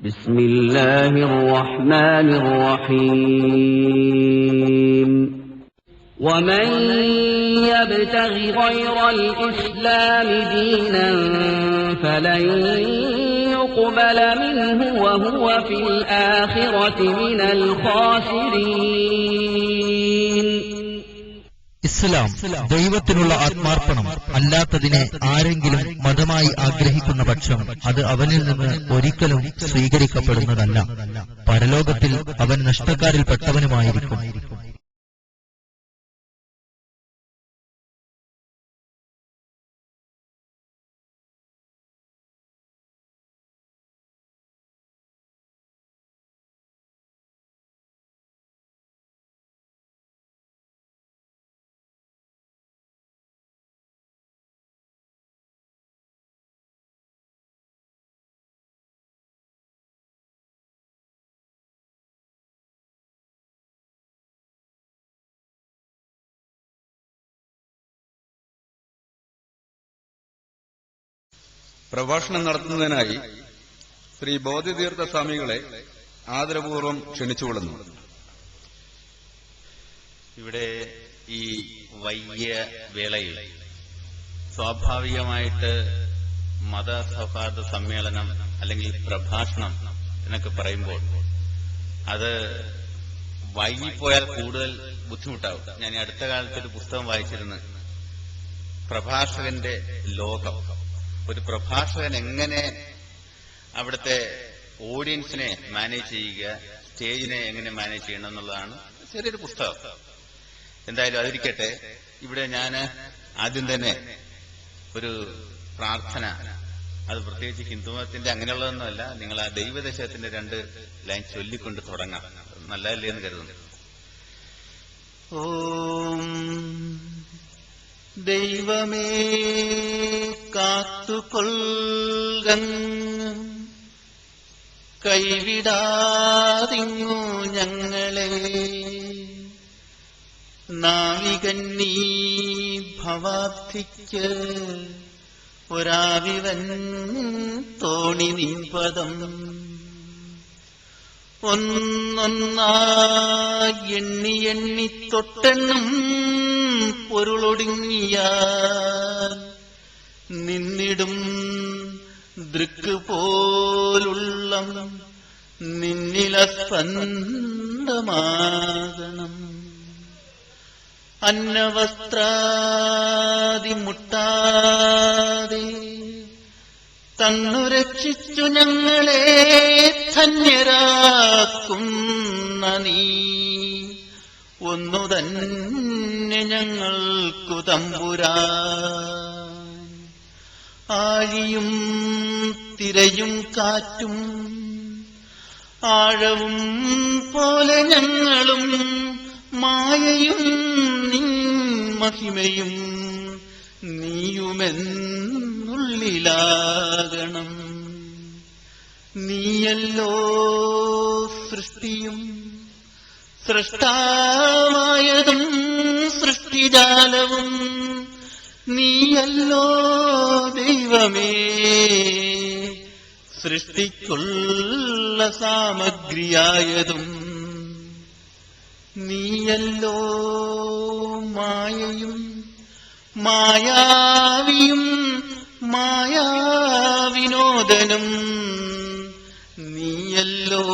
بسم الله الرحمن الرحيم ومن يبتغ غير الإسلام دينا فلن يقبل منه وهو في الآخرة من الخاسرين. ഇസ്ലാം ദൈവത്തിനുള്ള ആത്മാർപ്പണം അല്ലാത്തതിനെ ആരെങ്കിലും മതമായി ആഗ്രഹിക്കുന്ന പക്ഷം അത് അവനിൽ നിന്ന് ഒരിക്കലും സ്വീകരിക്കപ്പെടുന്നതല്ല. പരലോകത്തിൽ അവൻ നഷ്ടക്കാരിൽപ്പെട്ടവനുമായിരിക്കും. പ്രഭാഷണം നടത്തുന്നതിനായി ശ്രീ ബോധിതീർത്ഥ സ്വാമികളെ ആദരപൂർവ്വം ക്ഷണിച്ചുകൊള്ളുന്നു. ഇവിടെ ഈ വൈകിയ വേളയിൽ സ്വാഭാവികമായിട്ട് മതസൗഹാർദ്ദ സമ്മേളനം അല്ലെങ്കിൽ പ്രഭാഷണം എന്നൊക്കെ പറയുമ്പോൾ അത് വൈകിപ്പോയാൽ കൂടുതൽ ബുദ്ധിമുട്ടാവും. ഞാൻ ഈ അടുത്ത കാലത്തൊരു പുസ്തകം വായിച്ചിരുന്നു, പ്രഭാഷകന്റെ ലോകം. ഒരു പ്രഭാഷകൻ എങ്ങനെ അവിടുത്തെ ഓഡിയൻസിനെ മാനേജ് ചെയ്യുക, സ്റ്റേജിനെ എങ്ങനെ മാനേജ് ചെയ്യണം എന്നുള്ളതാണ് ചെറിയൊരു പുസ്തകം. എന്തായാലും അതിരിക്കട്ടെ, ഇവിടെ ഞാൻ ആദ്യം തന്നെ ഒരു പ്രാർത്ഥന, അത് പ്രത്യേകിച്ച് ഹിന്ദുമതത്തിന്റെ അങ്ങനെയുള്ളതൊന്നുമല്ല, നിങ്ങൾ ആ ദൈവദശകത്തിന്റെ 2 ലൈൻ ചൊല്ലിക്കൊണ്ട് തുടങ്ങാം. നല്ലതല്ലേ എന്ന് കരുതുന്നു. ഓം ദൈവമേ കാത്തുകൊള്ളുകങ്ങ്, കൈവിടാതിങ്ങു ഞങ്ങളെ. നാവികന്നീ ഭവാബ്ധിക്ക് ഒരാവിവൻ തോണി നിൻപദം. ഒന്നൊന്നായി എണ്ണി എണ്ണി തൊട്ടെണ്ണും പൊരുളൊടുങ്ങിയാൽ നിന്നിടും ദൃക്ക് പോലുള്ള നിന്നിലസ്പന്ദമാകണം. അന്നവസ്ത്രാദി മുട്ടാതെ തന്നു രക്ഷിച്ചു ഞങ്ങളെ ധന്യരാക്കുന്ന നീ ഒന്നു തന്നെ ഞങ്ങൾക്കു തമ്പുരാൻ. ആഴിയും തിരയും കാറ്റും ആഴവും പോലെ ഞങ്ങളും മായയും നിൻ മഹിമയും നീയുമെന്നുള്ളിലാകണം. നീയല്ലോ സൃഷ്ടിയും സൃഷ്ടാവായതും സൃഷ്ടിജാലവും. നീയല്ലോ ദൈവമേ സൃഷ്ടിക്കുള്ള സാമഗ്രിയായതും. നീയല്ലോ മായയും മായാവിയും മായാവിനോദനും. നീയല്ലോ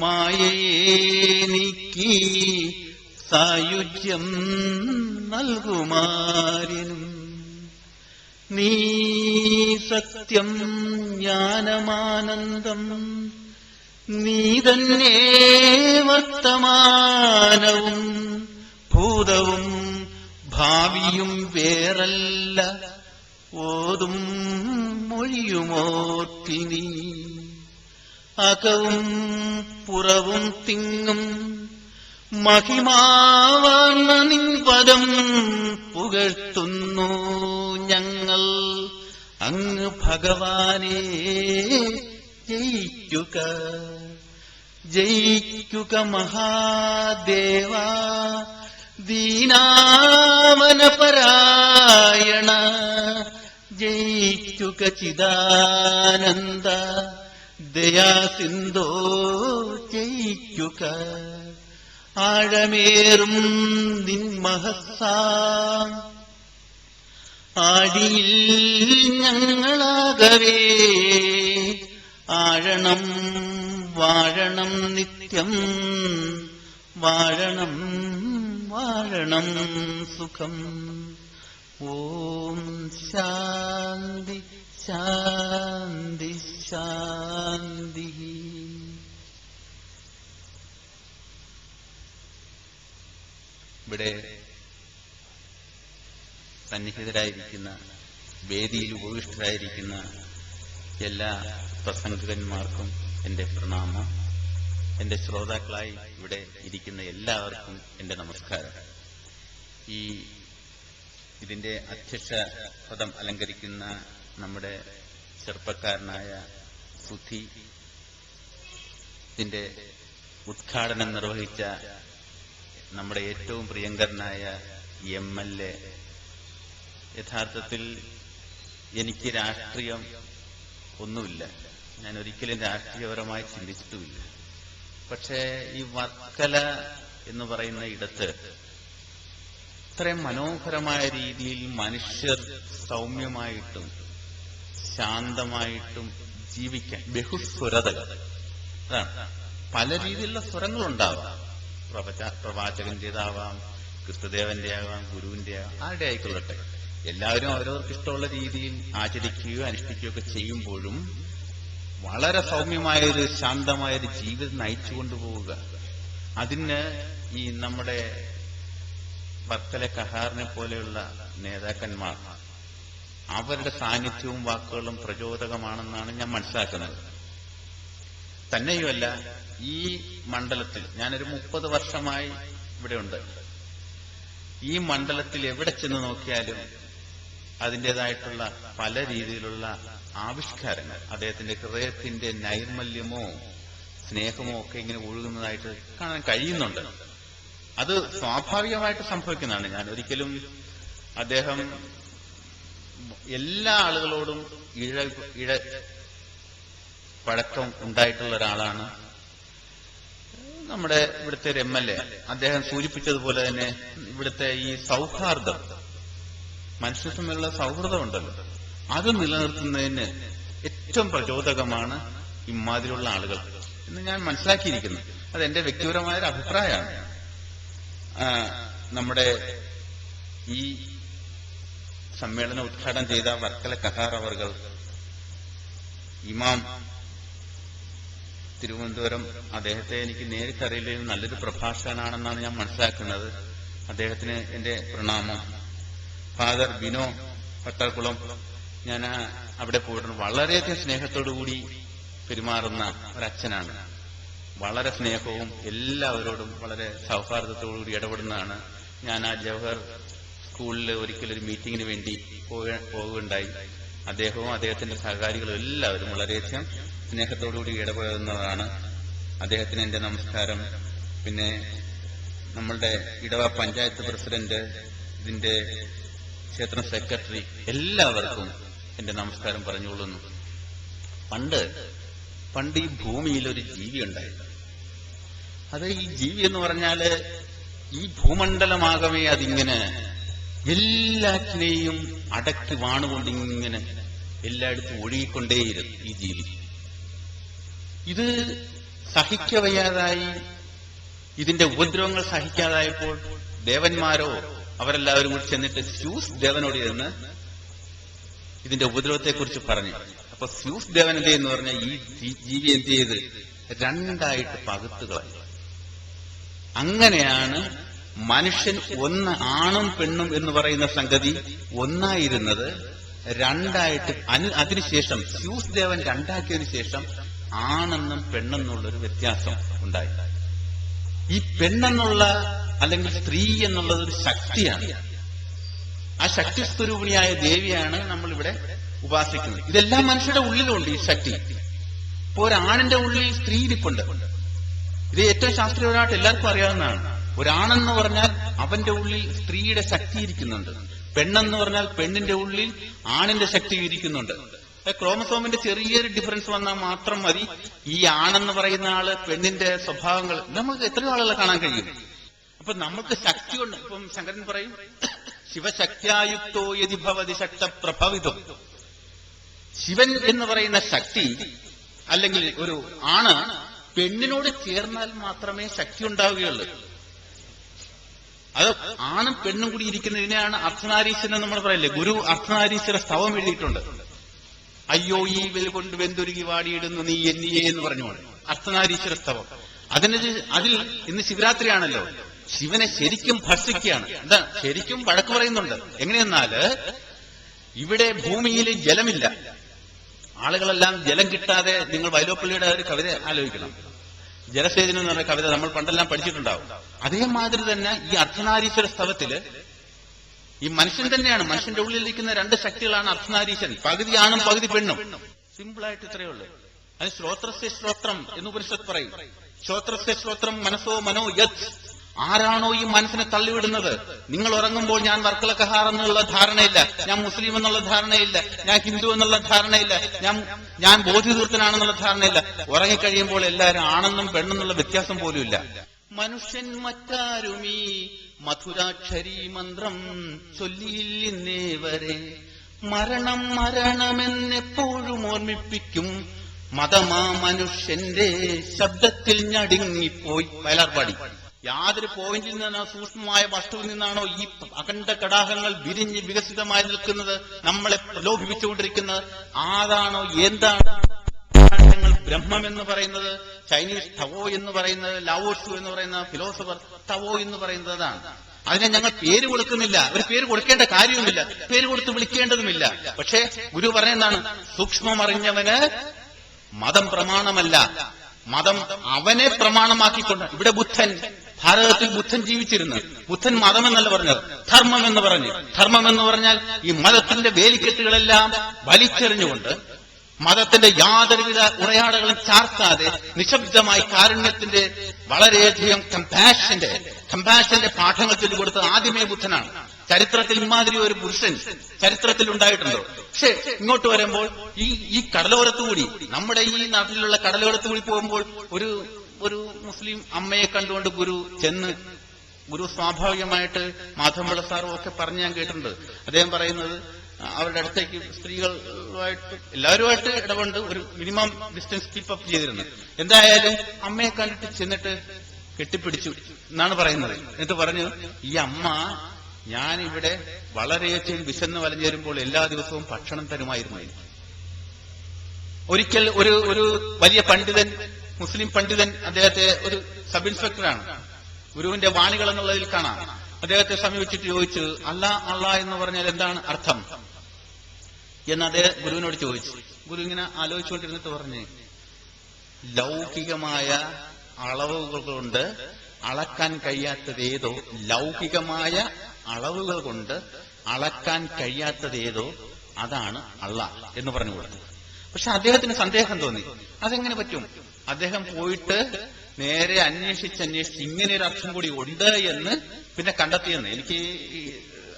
മായയെ നീക്കി സായുജ്യം നൽകുമാരിനും. നീ സത്യം ജ്ഞാനമാനന്ദം, നീ തന്നെ വർത്തമാനവും ഭൂതവും ഭാവിയും വേറല്ല. ഓതും മൊഴിയുമോർത്തി നീ അകവും പുറവും തിങ്ങും മഹിമാവാർന്ന നിൻ പദം പുകഴ്ത്തുന്നു ഞങ്ങൾ. അങ്ങ് ഭഗവാനെ ജയിക്കുക ജയിക്കുക മഹാദേവ. ദീനാവനപരായണ ജയിക്കുക ചിദാനന്ദ. ദയാസിന്ധോ ജയിക്കുക ആഴമേറും നിൻ മഹസാം ആടിയിൽ ഞങ്ങളാകവേ ആഴണം വാഴണം നിത്യം വാഴണം വാഴണം സുഖം. ഓം ശാന്തി ശാന്തി ശാന്തി. ഇവിടെ സന്നിഹിതരായിരിക്കുന്ന, വേദിയിൽ ഉപവിഷ്ടരായിരിക്കുന്ന എല്ലാ പ്രസംഗകന്മാർക്കും എന്റെ പ്രണാമം. എന്റെ ശ്രോതാക്കളായി ഇവിടെ ഇരിക്കുന്ന എല്ലാവർക്കും എന്റെ നമസ്കാരം. ഇതിന്റെ അധ്യക്ഷ പദം അലങ്കരിക്കുന്ന നമ്മുടെ ചെറുപ്പക്കാരനായ സുധി, ഇതിന്റെ ഉദ്ഘാടനം നിർവഹിച്ച നമ്മുടെ ഏറ്റവും പ്രിയങ്കരനായ MLA. യഥാർത്ഥത്തിൽ എനിക്ക് രാഷ്ട്രീയം ഒന്നുമില്ല, ഞാൻ ഒരിക്കലും രാഷ്ട്രീയപരമായി ചിന്തിച്ചിട്ടുമില്ല. പക്ഷേ ഈ വർക്കല എന്ന് പറയുന്ന ഇടത്ത് ഇത്രയും മനോഹരമായ രീതിയിൽ മനുഷ്യർ സൗമ്യമായിട്ടും ശാന്തമായിട്ടും ജീവിക്കാൻ ബഹുസ്വരതകൾ, അതാണ് പല രീതിയിലുള്ള സ്വരങ്ങളുണ്ടാവാം. പ്രവാചകന്റേതാവാം, ക്രിസ്തുദേവന്റെ ആവാം, ഗുരുവിന്റെ ആവാം, ആരുടെ ആയിക്കൊള്ളട്ടെ. എല്ലാവരും അവരവർക്ക് ഇഷ്ടമുള്ള രീതിയിൽ ആചരിക്കുകയോ അനുഷ്ഠിക്കുകയോ ഒക്കെ ചെയ്യുമ്പോഴും വളരെ സൗമ്യമായൊരു ശാന്തമായൊരു ജീവിതം നയിച്ചുകൊണ്ടുപോവുക, അതിന് ഈ നമ്മുടെ വർക്കല കഹാറിനെ പോലെയുള്ള നേതാക്കന്മാർ, അവരുടെ സാന്നിധ്യവും വാക്കുകളും പ്രചോദകമാണെന്നാണ് ഞാൻ മനസ്സിലാക്കുന്നത്. തന്നെയുമല്ല, ഈ മണ്ഡലത്തിൽ ഞാനൊരു 30 വർഷമായി ഇവിടെ ഉണ്ട്. ഈ മണ്ഡലത്തിൽ എവിടെ ചെന്ന് നോക്കിയാലും അതിൻ്റെതായിട്ടുള്ള പല രീതിയിലുള്ള ആവിഷ്കാരങ്ങൾ, അദ്ദേഹത്തിന്റെ ഹൃദയത്തിന്റെ നൈർമല്യമോ സ്നേഹമോ ഒക്കെ ഇങ്ങനെ ഒഴുകുന്നതായിട്ട് കാണാൻ കഴിയുന്നുണ്ട്. അത് സ്വാഭാവികമായിട്ട് സംഭവിക്കുന്നതാണ്. ഞാൻ ഒരിക്കലും അദ്ദേഹം എല്ലാ ആളുകളോടും പഴക്കം ഉണ്ടായിട്ടുള്ള ഒരാളാണ്. നമ്മുടെ ഇവിടുത്തെ ഒരു MLA, അദ്ദേഹം സൂചിപ്പിച്ചതുപോലെ തന്നെ ഇവിടുത്തെ ഈ സൗഹാർദ്ദം, മനുഷ്യ തമ്മിലുള്ള സൗഹൃദം ഉണ്ടല്ലോ, അത് നിലനിർത്തുന്നതിന് ഏറ്റവും പ്രചോദകമാണ് ഇമാതിരിയുള്ള ആളുകൾ എന്ന് ഞാൻ മനസ്സിലാക്കിയിരിക്കുന്നു. അതെന്റെ വ്യക്തിപരമായൊരു അഭിപ്രായമാണ്. നമ്മുടെ ഈ സമ്മേളനം ഉദ്ഘാടനം ചെയ്ത വർക്കല കഹാർ അവർകൾ, ഇമാം തിരുവനന്തപുരം, അദ്ദേഹത്തെ എനിക്ക് നേരിട്ടറിയില്ലെങ്കിലും നല്ലൊരു പ്രഭാഷകനാണെന്നാണ് ഞാൻ മനസ്സിലാക്കുന്നത്. അദ്ദേഹത്തിന് എന്റെ പ്രണാമം. ഫാദർ ബിനോ പട്ടാക്കുളം, ഞാൻ അവിടെ പോയിട്ടുണ്ട്. വളരെയധികം സ്നേഹത്തോടുകൂടി പെരുമാറുന്ന ഒരച്ഛനാണ്. വളരെ സ്നേഹവും എല്ലാവരോടും വളരെ സൗഹാർദ്ദത്തോടുകൂടി ഇടപെടുന്നതാണ്. ഞാൻ ആ ജവഹർ സ്കൂളിൽ ഒരിക്കലൊരു മീറ്റിങ്ങിന് വേണ്ടി പോവുകയുണ്ടായി. അദ്ദേഹവും അദ്ദേഹത്തിന്റെ സഹകാരികളും എല്ലാവരും വളരെയധികം സ്നേഹത്തോടുകൂടി ഇടപെടുന്നതാണ്. അദ്ദേഹത്തിന് എന്റെ നമസ്കാരം. പിന്നെ നമ്മളുടെ ഇടവ പഞ്ചായത്ത് പ്രസിഡന്റ്, ഇതിന്റെ ക്ഷേത്ര സെക്രട്ടറി, എല്ലാവർക്കും എന്റെ നമസ്കാരം പറഞ്ഞുകൊള്ളുന്നു. പണ്ട് ഈ ഭൂമിയിൽ ഒരു ജീവി ഉണ്ടായിരുന്നു. അത് ഈ ജീവി എന്ന് പറഞ്ഞാല് ഈ ഭൂമണ്ഡലമാകവേ അതിങ്ങനെ എല്ലാറ്റിനെയും അടക്കി വാണുകൊണ്ടിങ്ങനെ എല്ലായിടത്തും ഒഴുകിക്കൊണ്ടേയിരുന്നു ഈ ജീവി. ഇത് സഹിക്കവയ്യാതായി, ഇതിന്റെ ഉപദ്രവങ്ങൾ സഹിക്കാതായപ്പോൾ ദേവന്മാരോ അവരെല്ലാവരും കൂടി ചെന്നിട്ട് സ്യൂസ് ദേവനോട് ചെന്ന് ഇതിന്റെ ഉപദ്രവത്തെക്കുറിച്ച് പറഞ്ഞു. അപ്പൊ സ്യൂസ് ദേവൻ എന്ത് എന്ന് പറഞ്ഞാൽ ഈ ജീവി എന്ത് ചെയ്ത് രണ്ടായിട്ട് പകുത്തുകളായി. അങ്ങനെയാണ് മനുഷ്യൻ ഒന്ന്, ആണും പെണ്ണും എന്ന് പറയുന്ന സംഗതി ഒന്നായിരുന്നത് രണ്ടായിട്ട്, അതിനുശേഷം സ്യൂസ് ദേവൻ രണ്ടാക്കിയതിനു ശേഷം ആണെന്നും പെണ്ണെന്നുള്ളൊരു വ്യത്യാസം ഉണ്ടായി. ഈ പെണ്ണെന്നുള്ള അല്ലെങ്കിൽ സ്ത്രീ എന്നുള്ളത് ഒരു ശക്തിയാണ്. ആ ശക്തി സ്വരൂപിണിയായ ദേവിയാണ് നമ്മളിവിടെ ഉപാസിക്കുന്നത്. ഇതെല്ലാം മനുഷ്യരുടെ ഉള്ളിലുണ്ട് ഈ ശക്തി. ഇപ്പൊ ഒരാണിന്റെ ഉള്ളിൽ സ്ത്രീ ഇരിപ്പുണ്ട്. ഇത് ഏറ്റവും ശാസ്ത്രീയമായിട്ട് എല്ലാവർക്കും അറിയാവുന്നതാണ്. ഒരാണെന്ന് പറഞ്ഞാൽ അവന്റെ ഉള്ളിൽ സ്ത്രീയുടെ ശക്തി ഇരിക്കുന്നുണ്ട്. പെണ്ണെന്ന് പറഞ്ഞാൽ പെണ്ണിന്റെ ഉള്ളിൽ ആണിന്റെ ശക്തി ഇരിക്കുന്നുണ്ട്. ക്രോമസോമിന്റെ ചെറിയൊരു ഡിഫറൻസ് വന്നാൽ മാത്രം മതി ഈ ആണെന്ന് പറയുന്ന ആള് പെണ്ണിന്റെ സ്വഭാവങ്ങൾ നമുക്ക് എത്രയോ ആളുകളെ കാണാൻ കഴിയും. അപ്പൊ നമുക്ക് ശക്തി കൊണ്ട്, ഇപ്പം ശങ്കരൻ പറയും ശിവശക്തിയായുക്തോ യതി ഭവതി ശക്ത പ്രഭവിതം. ശിവൻ എന്ന് പറയുന്ന ശക്തി അല്ലെങ്കിൽ ഒരു ആണ് പെണ്ണിനോട് ചേർന്നാൽ മാത്രമേ ശക്തി ഉണ്ടാവുകയുള്ളൂ. അത് ആണും പെണ്ണും കൂടി ഇരിക്കുന്നതിനെയാണ് അർദ്ധനാരീശ്വരൻ നമ്മൾ പറയില്ലേ. ഗുരു അർദ്ധനാരീശ്വര സ്തവം എഴുതിയിട്ടുണ്ട്. അയ്യോ ഈ വെൽ കൊണ്ട് വെന്തുരുകി വാടിയിടുന്നു നീ എന്നിയെ എന്ന് പറഞ്ഞുകൊണ്ട് അർദ്ധനാരീശ്വര സ്തവം. അതിൽ ഇന്ന് ശിവരാത്രിയാണല്ലോ. ശിവനെ ശരിക്കും ഭർഷിക്കുകയാണ്. എന്താ ശരിക്കും വഴക്ക് പറയുന്നുണ്ട്. എങ്ങനെയെന്നാല് ഇവിടെ ഭൂമിയിൽ ജലമില്ല. ആളുകളെല്ലാം ജലം കിട്ടാതെ, നിങ്ങൾ വൈലോപ്പള്ളിയുടെ ഒരു കവിത ആലോചിക്കണം, ജലസേചനം എന്ന് പറഞ്ഞ കവിത നമ്മൾ പണ്ടെല്ലാം പഠിച്ചിട്ടുണ്ടാവും. അതേമാതിരി തന്നെ ഈ അർദ്ധനാരീശ്വര സ്തവത്തില് ഈ മനുഷ്യൻ തന്നെയാണ്, മനുഷ്യന്റെ ഉള്ളിലിരിക്കുന്ന രണ്ട് ശക്തികളാണ് അർദ്ധനാരീശ്വരൻ. പകുതി ആണും പകുതി പെണ്ണും. സിമ്പിളായിട്ട് ഇത്രയേ ഉള്ളൂ. അത് ശ്രോത്രസ്യ ശ്രോത്രം എന്ന് ഉപനിഷത്ത് പറയും. ശ്രോത്രസ്യ ശ്രോത്രം മനസ്സോ മനോ യത്. ആരാണോ ഈ മനസ്സിനെ തള്ളിവിടുന്നത്, നിങ്ങൾ ഉറങ്ങുമ്പോൾ ഞാൻ വർക്കലക്കഹാർ എന്നുള്ള ധാരണയില്ല, ഞാൻ മുസ്ലിം എന്നുള്ള ധാരണയില്ല, ഞാൻ ഹിന്ദു എന്നുള്ള ധാരണയില്ല, ഞാൻ ബോധിതീർത്ഥനാണെന്നുള്ള ധാരണയില്ല. ഉറങ്ങിക്കഴിയുമ്പോൾ എല്ലാവരും ആണെന്നും പെണ്ണെന്നുള്ള വ്യത്യാസം പോലും ഇല്ല. മനുഷ്യൻ മറ്റാരുമീ മധുരാക്ഷരി മന്ത്രം ചൊല്ലിയില്ലേ വരെ. മരണം മരണമെന്നെപ്പോഴും ഓർമ്മിപ്പിക്കും മതമാ മനുഷ്യന്റെ ശബ്ദത്തിൽ ഞടുങ്ങിപ്പോയി. വയലാർപാടി. യാതൊരു പോയിന്റിൽ നിന്നോ സൂക്ഷ്മമായ വസ്തുവിൽ നിന്നാണോ ഈ അഖണ്ഡ കടാഹങ്ങൾ വിരിഞ്ഞ് വികസിതമായി നിൽക്കുന്നത്, നമ്മളെ പ്രലോഭിപ്പിച്ചുകൊണ്ടിരിക്കുന്നത്, അതാണോ എന്താണ് ഞങ്ങൾ ബ്രഹ്മം എന്ന് പറയുന്നത്? ചൈനീസ് ടവോ എന്ന് പറയുന്നത്, ലാവോസു എന്ന് പറയുന്ന ഫിലോസഫർ ടവോ എന്ന് പറയുന്നതാണ്. അതിനെ ഞങ്ങൾ പേര് കൊടുക്കുന്നില്ല. ഒരു പേര് കൊടുക്കേണ്ട കാര്യവുമില്ല, പേര് കൊടുത്ത് വിളിക്കേണ്ടതുമില്ല. പക്ഷേ ഗുരു പറയുന്നതാണ്, സൂക്ഷ്മമറിഞ്ഞവന് മതം പ്രമാണമല്ല, മതം അവനെ പ്രമാണമാക്കിക്കൊണ്ട്. ഇവിടെ ബുദ്ധൻ, ഭാരതത്തിൽ ബുദ്ധൻ ജീവിച്ചിരുന്നു. ബുദ്ധൻ മതമെന്നല്ല പറഞ്ഞത്, ധർമ്മം എന്ന് പറഞ്ഞു. ധർമ്മം എന്ന് പറഞ്ഞാൽ ഈ മതത്തിന്റെ വേലിക്കെട്ടുകളെല്ലാം വലിച്ചെറിഞ്ഞുകൊണ്ട്, മതത്തിന്റെ യാതൊരുവിധ ഉറയാടകളും ചാർത്താതെ നിശബ്ദമായി കാരുണ്യത്തിന്റെ വളരെയധികം കമ്പാഷന്റെ പാഠങ്ങൾ ചൊല്ലിക്കൊടുത്തത് ആദ്യമേ ബുദ്ധനാണ്. ചരിത്രത്തിൽ ഇമാതിരി ഒരു പുരുഷൻ ചരിത്രത്തിൽ ഉണ്ടായിട്ടുണ്ടോ? പക്ഷെ ഇങ്ങോട്ട് വരുമ്പോൾ ഈ കടലോരത്തുകൂടി, നമ്മുടെ ഈ നാട്ടിലുള്ള കടലോരത്തുകൂടി പോകുമ്പോൾ ഒരു മുസ്ലിം അമ്മയെ കണ്ടുകൊണ്ട് ഗുരു സ്വാഭാവികമായിട്ട് മാധവപിള്ള സാറും ഒക്കെ പറഞ്ഞ് ഞാൻ കേട്ടിട്ടുണ്ട്. അദ്ദേഹം പറയുന്നത് അവരുടെ അടുത്തേക്ക് സ്ത്രീകളുമായിട്ട് എല്ലാവരുമായിട്ട് ഇടപെട്ട് ഒരു മിനിമം ഡിസ്റ്റൻസ് കീപ്പപ്പ് ചെയ്തിരുന്നു. എന്തായാലും അമ്മയെ കണ്ടിട്ട് ചെന്നിട്ട് കെട്ടിപ്പിടിച്ചു എന്നാണ് പറയുന്നത്. എന്നിട്ട് പറഞ്ഞു, ഈ അമ്മ ഞാനിവിടെ വളരെയധികം വിശന്ന് വലഞ്ഞേരുമ്പോൾ എല്ലാ ദിവസവും ഭക്ഷണം തരുമായിരുന്നു. ഒരിക്കൽ ഒരു വലിയ പണ്ഡിതൻ, മുസ്ലിം പണ്ഡിതൻ, അദ്ദേഹത്തെ ഒരു സബ് ഇൻസ്പെക്ടറാണ്, ഗുരുവിന്റെ വാണികൾ എന്നുള്ളതിൽ കാണാം. അദ്ദേഹത്തെ സമീപിച്ചിട്ട് ചോദിച്ചു, അല്ലാ എന്ന് പറഞ്ഞാൽ എന്താണ് അർത്ഥം എന്ന് അദ്ദേഹം ഗുരുവിനോട് ചോദിച്ചു. ഗുരു ഇങ്ങനെ ആലോചിച്ചുകൊണ്ടിരുന്നിട്ട് പറഞ്ഞു, ലൗകികമായ അളവുകൾ കൊണ്ട് അളക്കാൻ കഴിയാത്തതേതോ, ലൗകികമായ അളവുകൾ കൊണ്ട് അളക്കാൻ കഴിയാത്തതേതോ അതാണ് അള്ളാഹ് എന്ന് പറഞ്ഞു കൊടുത്തു. പക്ഷെ അദ്ദേഹത്തിന് സന്ദേഹം തോന്നി, അതെങ്ങനെ പറ്റും? അദ്ദേഹം പോയിട്ട് നേരെ അന്വേഷിച്ച് ഇങ്ങനെ ഒരു അർത്ഥം കൂടി ഉണ്ട് എന്ന് പിന്നെ കണ്ടെത്തിയെന്ന്. എനിക്ക്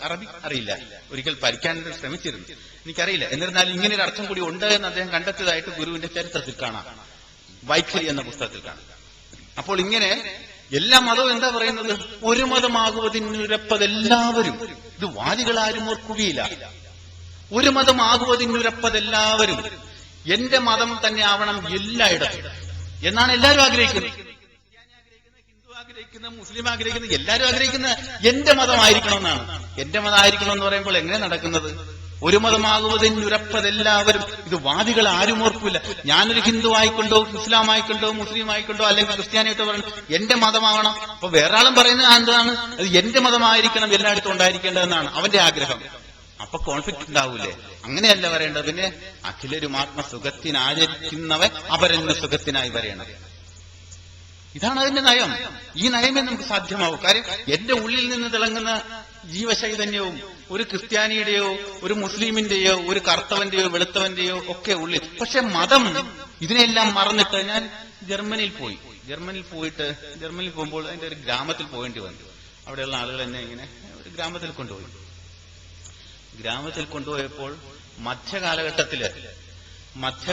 അറബി അറിയില്ല, ഒരിക്കൽ പഠിക്കാൻ ശ്രമിച്ചിരുന്നു, എനിക്കറിയില്ല. എന്നിരുന്നാലും ഇങ്ങനെ ഒരു അർത്ഥം കൂടി ഉണ്ട് എന്ന് അദ്ദേഹം കണ്ടെത്തിയതായിട്ട് ഗുരുവിന്റെ ചരിത്രത്തിൽ കാണാം, വൈഖരി എന്ന പുസ്തകത്തിൽ കാണാം. അപ്പോൾ ഇങ്ങനെ എല്ലാ മതവും എന്താ പറയുന്നത്? ഒരു മതമാകുവതിനുരപ്പതെല്ലാവരും. ഇത് വാദികളാരും ഓർക്കുകയില്ല. ഒരു മതമാകുവതിനുരപ്പതെല്ലാവരും. എന്റെ മതം തന്നെ ആവണം എല്ലായിടത്തും എന്നാണ് എല്ലാവരും ആഗ്രഹിക്കുന്നത്. ഹിന്ദു ആഗ്രഹിക്കുന്നത്, മുസ്ലിം ആഗ്രഹിക്കുന്നത്, എല്ലാവരും ആഗ്രഹിക്കുന്നത് എന്റെ മതമായിരിക്കണമെന്നാണ്. എന്റെ മതമായിരിക്കണം എന്ന് പറയുമ്പോൾ എങ്ങനെ നടക്കുന്നത്? ഒരു മതമാകുവതിനുരപ്പതെല്ലാവരും. ഇത് വാദികൾ ആരും ഓർക്കില്ല. ഞാനൊരു ഹിന്ദു ആയിക്കൊണ്ടോ ഇസ്ലാം ആയിക്കൊണ്ടോ മുസ്ലിം ആയിക്കൊണ്ടോ അല്ലെങ്കിൽ ക്രിസ്ത്യാനിയായിട്ടോ പറഞ്ഞു എന്റെ മതമാവണം. അപ്പൊ വേറൊരാളും പറയുന്നത് എന്താണ്? അത് എന്റെ മതമായിരിക്കണം, എല്ലായിടത്തും ഉണ്ടായിരിക്കേണ്ടതെന്നാണ് അവന്റെ ആഗ്രഹം. അപ്പൊ കോൺഫ്ലിക്ട് ഉണ്ടാവൂലേ? അങ്ങനെയല്ല പറയേണ്ടത്. പിന്നെ അഖിലരും ആത്മസുഖത്തിനാചരിക്കുന്നവൻ അപരന് സുഖത്തിനായി വരേണ്ടത്. ഇതാണ് അതിന്റെ നയം. ഈ നയമേ നമുക്ക് സാധ്യമാവും. കാര്യം എന്റെ ഉള്ളിൽ നിന്ന് തിളങ്ങുന്ന ജീവചൈതന്യവും ഒരു ക്രിസ്ത്യാനിയുടെയോ ഒരു മുസ്ലിമിന്റെയോ ഒരു കറുത്തവന്റെയോ വെളുത്തവന്റെയോ ഒക്കെ ഉള്ളിൽ. പക്ഷെ മതം ഇതിനെല്ലാം മറന്നിട്ട് ഞാൻ ജർമ്മനിയിൽ പോകുമ്പോൾ അതിന്റെ ഒരു ഗ്രാമത്തിൽ പോകേണ്ടി വന്നു. അവിടെയുള്ള ആളുകൾ എന്നെ ഇങ്ങനെ ഒരു ഗ്രാമത്തിൽ കൊണ്ടുപോയപ്പോൾ മധ്യകാലഘട്ടത്തില് മധ്യ